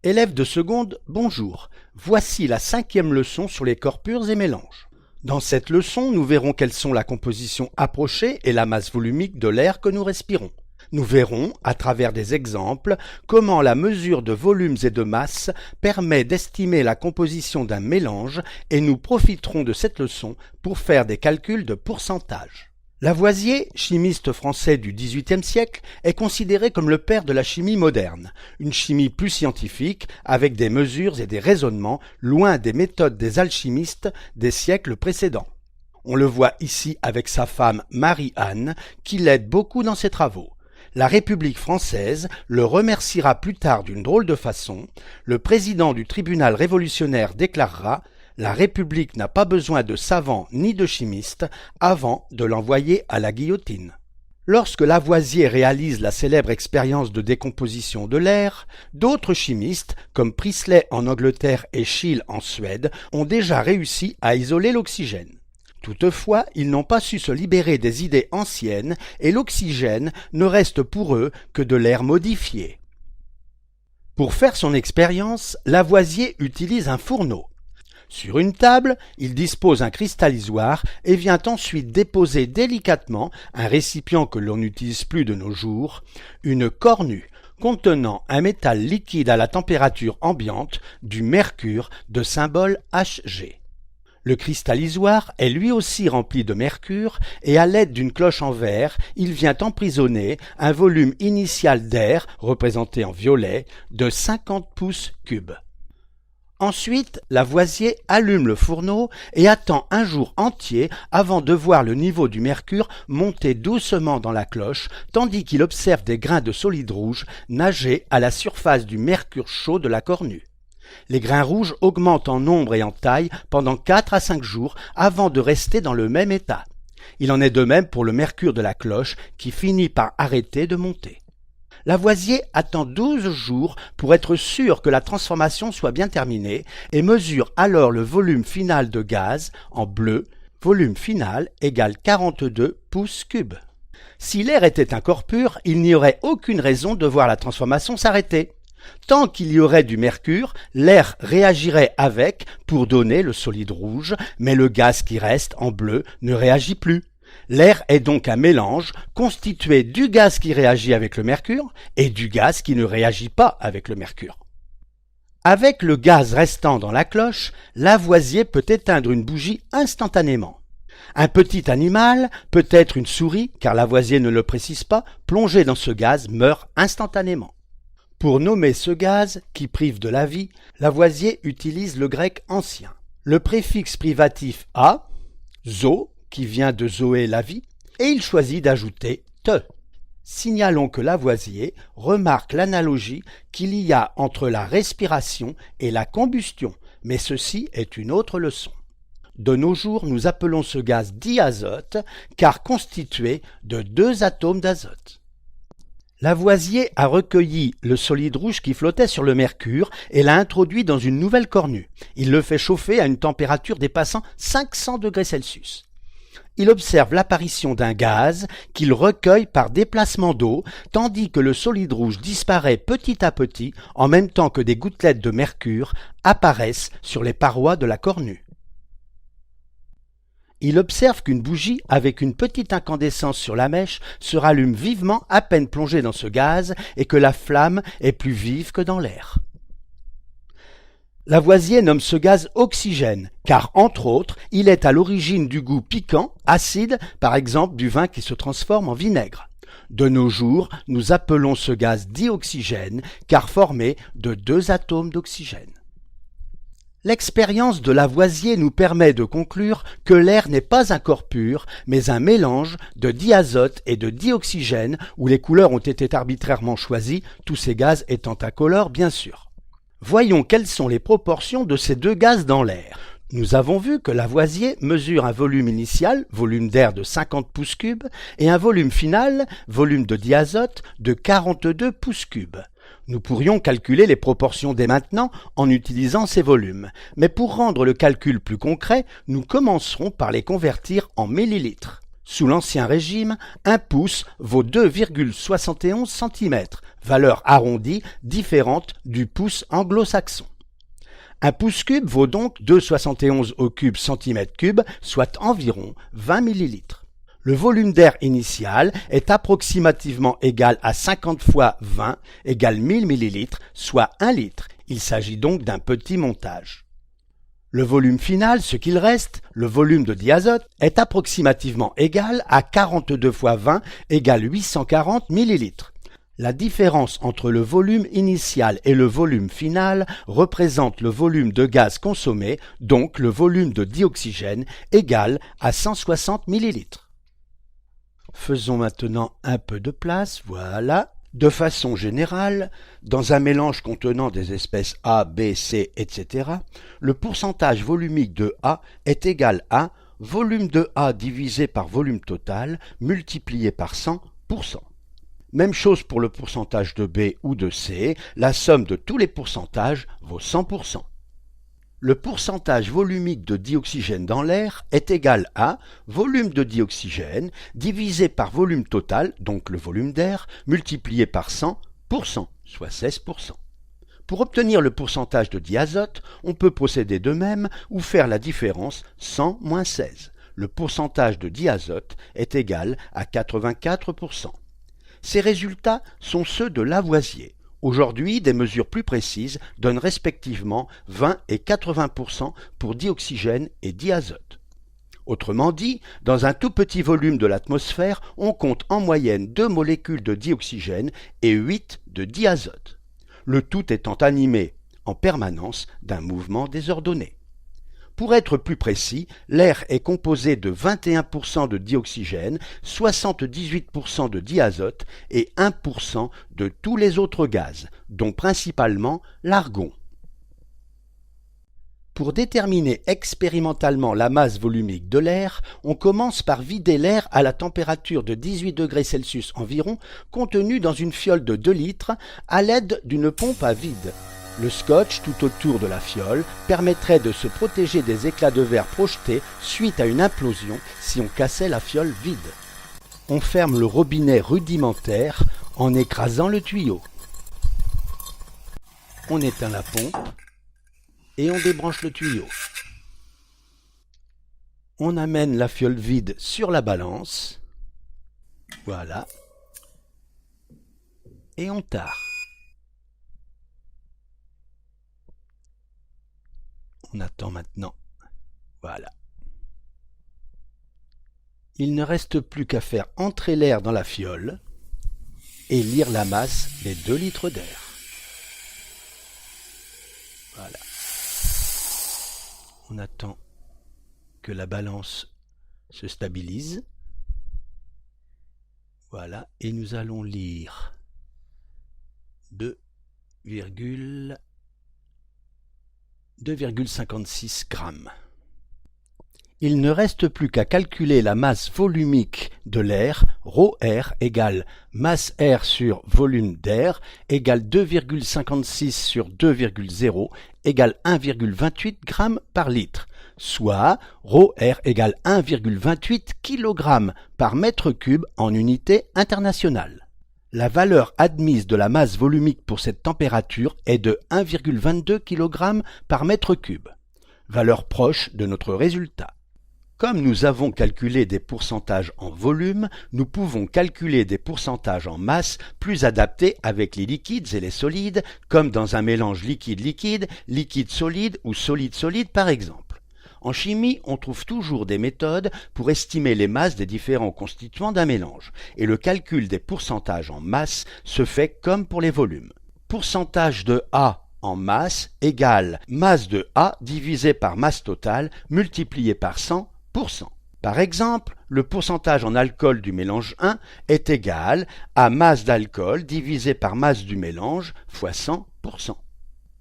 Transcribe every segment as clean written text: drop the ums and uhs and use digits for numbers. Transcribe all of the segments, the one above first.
Élèves de seconde, bonjour. Voici la 5e leçon sur les corps purs et mélanges. Dans cette leçon, nous verrons quelles sont la composition approchée et la masse volumique de l'air que nous respirons. Nous verrons, à travers des exemples, comment la mesure de volumes et de masse permet d'estimer la composition d'un mélange et nous profiterons de cette leçon pour faire des calculs de pourcentage. Lavoisier, chimiste français du XVIIIe siècle, est considéré comme le père de la chimie moderne, une chimie plus scientifique, avec des mesures et des raisonnements loin des méthodes des alchimistes des siècles précédents. On le voit ici avec sa femme Marie-Anne, qui l'aide beaucoup dans ses travaux. La République française le remerciera plus tard d'une drôle de façon. Le président du tribunal révolutionnaire déclarera « La République n'a pas besoin de savants ni de chimistes avant de l'envoyer à la guillotine ». Lorsque Lavoisier réalise la célèbre expérience de décomposition de l'air, d'autres chimistes, comme Priestley en Angleterre et Scheele en Suède, ont déjà réussi à isoler l'oxygène. Toutefois, ils n'ont pas su se libérer des idées anciennes et l'oxygène ne reste pour eux que de l'air modifié. Pour faire son expérience, Lavoisier utilise un fourneau. Sur une table, il dispose un cristallisoire et vient ensuite déposer délicatement, un récipient que l'on n'utilise plus de nos jours, une cornue contenant un métal liquide à la température ambiante, du mercure de symbole Hg. Le cristallisoire est lui aussi rempli de mercure et à l'aide d'une cloche en verre, il vient emprisonner un volume initial d'air, représenté en violet, de 50 pouces cubes. Ensuite, Lavoisier allume le fourneau et attend un jour entier avant de voir le niveau du mercure monter doucement dans la cloche, tandis qu'il observe des grains de solide rouge nager à la surface du mercure chaud de la cornue. Les grains rouges augmentent en nombre et en taille pendant 4 à 5 jours avant de rester dans le même état. Il en est de même pour le mercure de la cloche qui finit par arrêter de monter. Lavoisier attend 12 jours pour être sûr que la transformation soit bien terminée et mesure alors le volume final de gaz en bleu, volume final égale 42 pouces cubes. Si l'air était un corps pur, il n'y aurait aucune raison de voir la transformation s'arrêter. Tant qu'il y aurait du mercure, l'air réagirait avec pour donner le solide rouge, mais le gaz qui reste en bleu ne réagit plus. L'air est donc un mélange constitué du gaz qui réagit avec le mercure et du gaz qui ne réagit pas avec le mercure. Avec le gaz restant dans la cloche, Lavoisier peut éteindre une bougie instantanément. Un petit animal, peut-être une souris, car Lavoisier ne le précise pas, plongé dans ce gaz meurt instantanément. Pour nommer ce gaz, qui prive de la vie, Lavoisier utilise le grec ancien. Le préfixe privatif a, zo, qui vient de Zoé la vie, et il choisit d'ajouter te. Signalons que Lavoisier remarque l'analogie qu'il y a entre la respiration et la combustion, mais ceci est une autre leçon. De nos jours, nous appelons ce gaz diazote, car constitué de 2 atomes d'azote. Lavoisier a recueilli le solide rouge qui flottait sur le mercure et l'a introduit dans une nouvelle cornue. Il le fait chauffer à une température dépassant 500 degrés Celsius. Il observe l'apparition d'un gaz qu'il recueille par déplacement d'eau, tandis que le solide rouge disparaît petit à petit en même temps que des gouttelettes de mercure apparaissent sur les parois de la cornue. Il observe qu'une bougie avec une petite incandescence sur la mèche se rallume vivement à peine plongée dans ce gaz et que la flamme est plus vive que dans l'air. Lavoisier nomme ce gaz oxygène, car entre autres, il est à l'origine du goût piquant, acide, par exemple du vin qui se transforme en vinaigre. De nos jours, nous appelons ce gaz dioxygène, car formé de 2 atomes d'oxygène. L'expérience de Lavoisier nous permet de conclure que l'air n'est pas un corps pur, mais un mélange de diazote et de dioxygène, où les couleurs ont été arbitrairement choisies, tous ces gaz étant incolores bien sûr. Voyons quelles sont les proportions de ces 2 gaz dans l'air. Nous avons vu que Lavoisier mesure un volume initial, volume d'air de 50 pouces cubes, et un volume final, volume de diazote, de 42 pouces cubes. Nous pourrions calculer les proportions dès maintenant en utilisant ces volumes, mais pour rendre le calcul plus concret, nous commencerons par les convertir en millilitres. Sous l'Ancien Régime, 1 pouce vaut 2,71 cm, valeur arrondie différente du pouce anglo-saxon. 1 pouce cube vaut donc 2,71 au cube centimètre cube, soit environ 20 ml. Le volume d'air initial est approximativement égal à 50 fois 20 égale 1000 ml, soit 1 litre. Il s'agit donc d'un petit montage. Le volume final, ce qu'il reste, le volume de diazote, est approximativement égal à 42 fois 20 égale 840 ml. La différence entre le volume initial et le volume final représente le volume de gaz consommé, donc le volume de dioxygène égal à 160 ml. Faisons maintenant un peu de place, voilà. De façon générale, dans un mélange contenant des espèces A, B, C, etc., le pourcentage volumique de A est égal à volume de A divisé par volume total multiplié par 100%. Même chose pour le pourcentage de B ou de C, la somme de tous les pourcentages vaut 100%. Le pourcentage volumique de dioxygène dans l'air est égal à volume de dioxygène divisé par volume total, donc le volume d'air, multiplié par 100%, soit 16%. Pour obtenir le pourcentage de diazote, on peut procéder de même ou faire la différence 100 moins 16. Le pourcentage de diazote est égal à 84%. Ces résultats sont ceux de Lavoisier. Aujourd'hui, des mesures plus précises donnent respectivement 20 et 80% pour dioxygène et diazote. Autrement dit, dans un tout petit volume de l'atmosphère, on compte en moyenne 2 molécules de dioxygène et 8 de diazote, le tout étant animé en permanence d'un mouvement désordonné. Pour être plus précis, l'air est composé de 21% de dioxygène, 78% de diazote et 1% de tous les autres gaz, dont principalement l'argon. Pour déterminer expérimentalement la masse volumique de l'air, on commence par vider l'air à la température de 18 degrés Celsius environ, contenu dans une fiole de 2 litres, à l'aide d'une pompe à vide. Le scotch tout autour de la fiole permettrait de se protéger des éclats de verre projetés suite à une implosion si on cassait la fiole vide. On ferme le robinet rudimentaire en écrasant le tuyau. On éteint la pompe et on débranche le tuyau. On amène la fiole vide sur la balance. Voilà. Et on tare. On attend maintenant. Voilà. Il ne reste plus qu'à faire entrer l'air dans la fiole et lire la masse des 2 litres d'air. Voilà. On attend que la balance se stabilise. Voilà. Et nous allons lire 2,56 grammes. Il ne reste plus qu'à calculer la masse volumique de l'air, ρR égale masse air sur volume d'air égale 2,56 sur 2,0 égale 1,28 g par litre, soit ρR égale 1,28 kg par mètre cube en unité internationale. La valeur admise de la masse volumique pour cette température est de 1,22 kg par mètre cube, valeur proche de notre résultat. Comme nous avons calculé des pourcentages en volume, nous pouvons calculer des pourcentages en masse plus adaptés avec les liquides et les solides, comme dans un mélange liquide-liquide, liquide-solide ou solide-solide par exemple. En chimie, on trouve toujours des méthodes pour estimer les masses des différents constituants d'un mélange, et le calcul des pourcentages en masse se fait comme pour les volumes. Pourcentage de A en masse égale masse de A divisé par masse totale multiplié par 100%. Par exemple, le pourcentage en alcool du mélange 1 est égal à masse d'alcool divisé par masse du mélange fois 100%.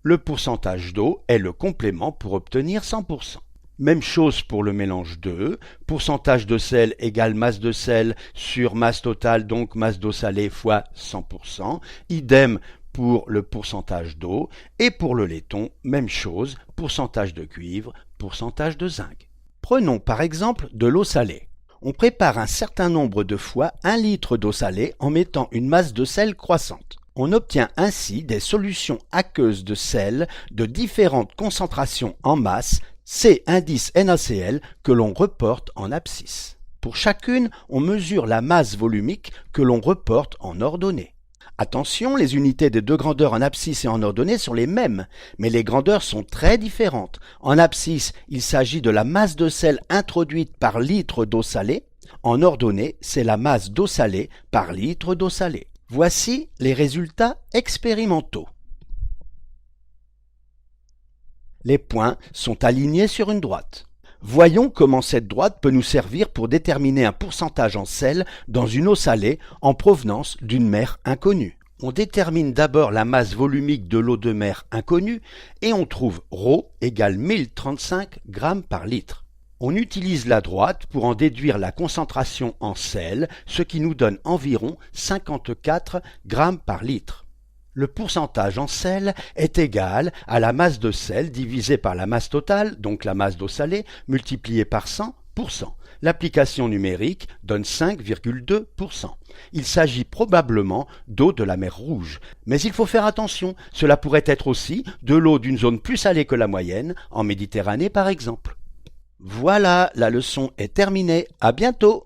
Le pourcentage d'eau est le complément pour obtenir 100%. Même chose pour le mélange 2, pourcentage de sel égale masse de sel sur masse totale, donc masse d'eau salée fois 100%, idem pour le pourcentage d'eau, et pour le laiton, même chose, pourcentage de cuivre, pourcentage de zinc. Prenons par exemple de l'eau salée. On prépare un certain nombre de fois 1 litre d'eau salée en mettant une masse de sel croissante. On obtient ainsi des solutions aqueuses de sel de différentes concentrations en masse, C indice NaCl, que l'on reporte en abscisse. Pour chacune, on mesure la masse volumique que l'on reporte en ordonnée. Attention, les unités des deux grandeurs en abscisse et en ordonnée sont les mêmes, mais les grandeurs sont très différentes. En abscisse, il s'agit de la masse de sel introduite par litre d'eau salée. En ordonnée, c'est la masse d'eau salée par litre d'eau salée. Voici les résultats expérimentaux. Les points sont alignés sur une droite. Voyons comment cette droite peut nous servir pour déterminer un pourcentage en sel dans une eau salée en provenance d'une mer inconnue. On détermine d'abord la masse volumique de l'eau de mer inconnue et on trouve ρ égale 1035 grammes par litre. On utilise la droite pour en déduire la concentration en sel, ce qui nous donne environ 54 grammes par litre. Le pourcentage en sel est égal à la masse de sel divisée par la masse totale, donc la masse d'eau salée, multipliée par 100 pour 100. L'application numérique donne 5,2%. Il s'agit probablement d'eau de la mer Rouge. Mais il faut faire attention, cela pourrait être aussi de l'eau d'une zone plus salée que la moyenne, en Méditerranée par exemple. Voilà, la leçon est terminée. À bientôt!